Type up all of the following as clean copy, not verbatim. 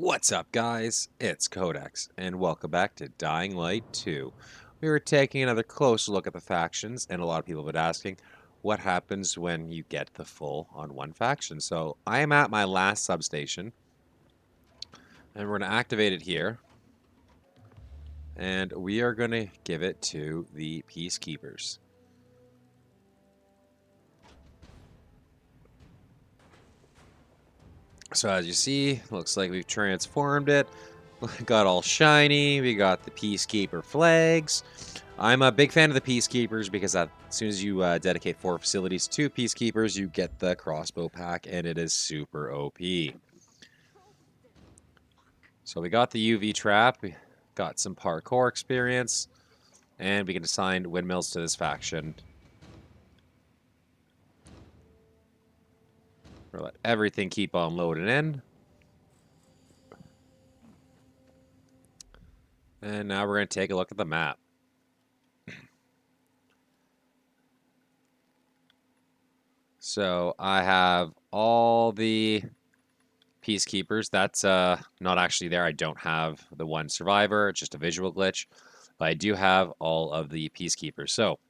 What's up, guys? It's Codex, and welcome back to Dying Light 2. We were taking another close look at the factions, and a lot of people have been asking, what happens when you get the full on one faction? So I am at my last substation, and we're going to activate it here, and we are going to give it to the peacekeepers. So as you see, looks like we've transformed it. Got all shiny. We got the peacekeeper flags. I'm a big fan of the peacekeepers because as soon as you dedicate 4 facilities to peacekeepers, you get the crossbow pack, and it is super OP. So we got the UV trap. We got some parkour experience, and we can assign windmills to this faction. We'll let everything keep on loading in. And now we're going to take a look at the map. So I have all the peacekeepers. That's not actually there. I don't have the one survivor. It's just a visual glitch. But I do have all of the peacekeepers. So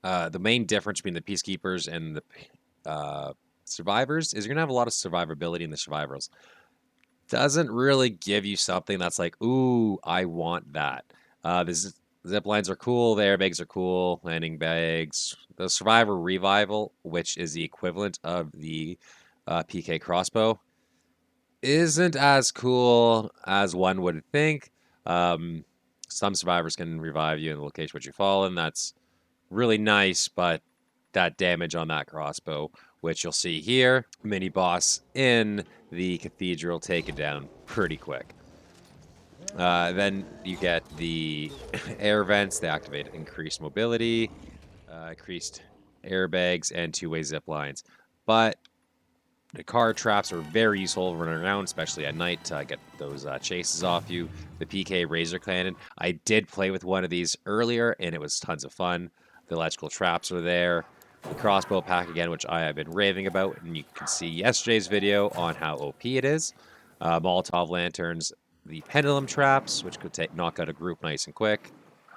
the main difference between the peacekeepers and the survivors is you're gonna have a lot of survivability in the survivors. Doesn't really give you something that's like, ooh, I want that. The zip lines are cool. The airbags are cool. Landing bags. The survivor revival, which is the equivalent of the PK crossbow, isn't as cool as one would think. Some survivors can revive you in the location which you fall in. That's really nice, but that damage on that crossbow, which you'll see here, mini boss in the cathedral, take it down pretty quick. Then you get the air vents. They activate increased mobility, increased airbags, and two-way zip lines. But the car traps are very useful running around, especially at night, to get those chases off you. The PK Razor Cannon. I did play with one of these earlier, and it was tons of fun. The electrical traps are there. The crossbow pack again, which I have been raving about, and you can see yesterday's video on how OP it is. Molotov lanterns, the pendulum traps, which could knock out a group nice and quick,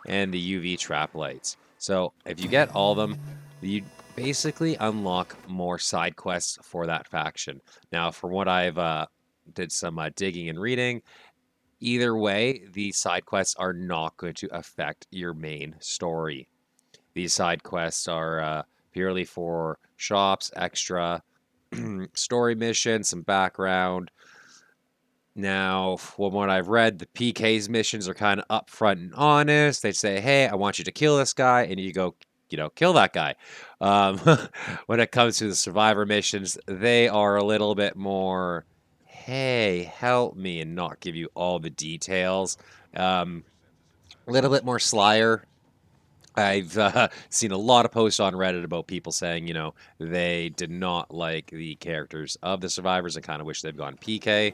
and the UV trap lights. So if you get all of them, you basically unlock more side quests for that faction. Now, from what I've did some digging and reading, either way, these side quests are not going to affect your main story. These side quests are purely for shops, extra story missions, some background. Now, from what I've read, the PK's missions are kind of upfront and honest. They say, hey, I want you to kill this guy, and you go, kill that guy. Um, when it comes to the survivor missions, they are a little bit more, hey, help me, and not give you all the details. A little bit more slyer. I've seen a lot of posts on Reddit about people saying, they did not like the characters of the survivors and kind of wish they'd gone PK.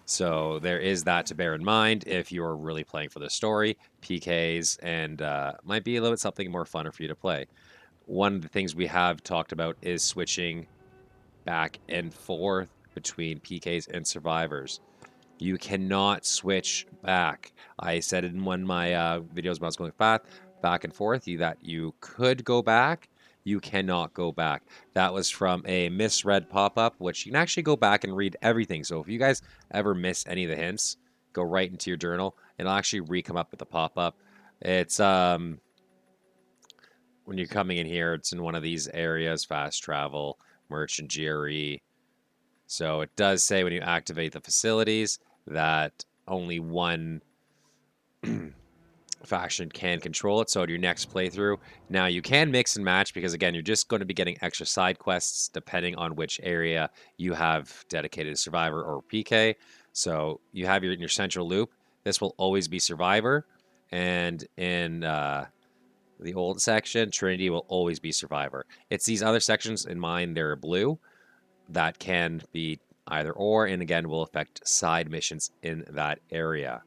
So there is that to bear in mind if you're really playing for the story. PKs and might be a little bit something more funner for you to play. One of the things we have talked about is switching back and forth between PKs and survivors. You cannot switch back. I said it in one of my videos when I was going back and forth, that you could go back. You cannot go back. That was from a misread pop-up, which you can actually go back and read everything. So if you guys ever miss any of the hints, go right into your journal, and it'll actually re-come up with the pop-up. It's when you're coming in here, it's in one of these areas, fast travel, merchant GRE. So it does say when you activate the facilities that only one faction can control it. So in your next playthrough, now you can mix and match because again, you're just going to be getting extra side quests depending on which area you have dedicated to survivor or PK. So you have your central loop. This will always be survivor, and in the old section, Trinity will always be survivor. It's these other sections in mine, they're blue, that can be either or, and again will affect side missions in that area.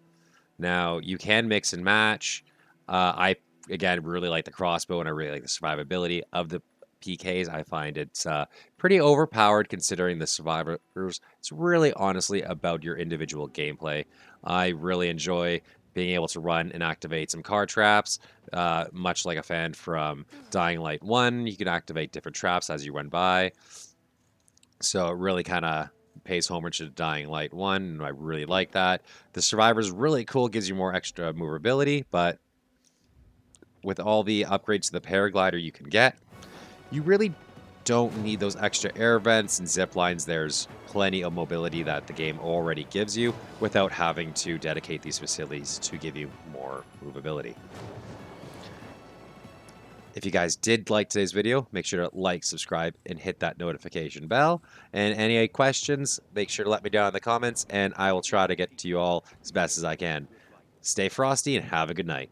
Now you can mix and match. I again really like the crossbow, and I really like the survivability of the PKs. I find it's pretty overpowered considering the survivors. It's really honestly about your individual gameplay. I really enjoy being able to run and activate some car traps, much like a fan from Dying Light 1. You can activate different traps as you run by. So it really kind of pays homage to Dying Light 1, and I really like that. The Survivor's really cool, gives you more extra movability, but with all the upgrades to the paraglider you can get, you really don't need those extra air vents and zip lines. There's plenty of mobility that the game already gives you without having to dedicate these facilities to give you more movability. If you guys did like today's video, make sure to like, subscribe, and hit that notification bell. And any questions, make sure to let me down in the comments, and I will try to get to you all as best as I can. Stay frosty and have a good night.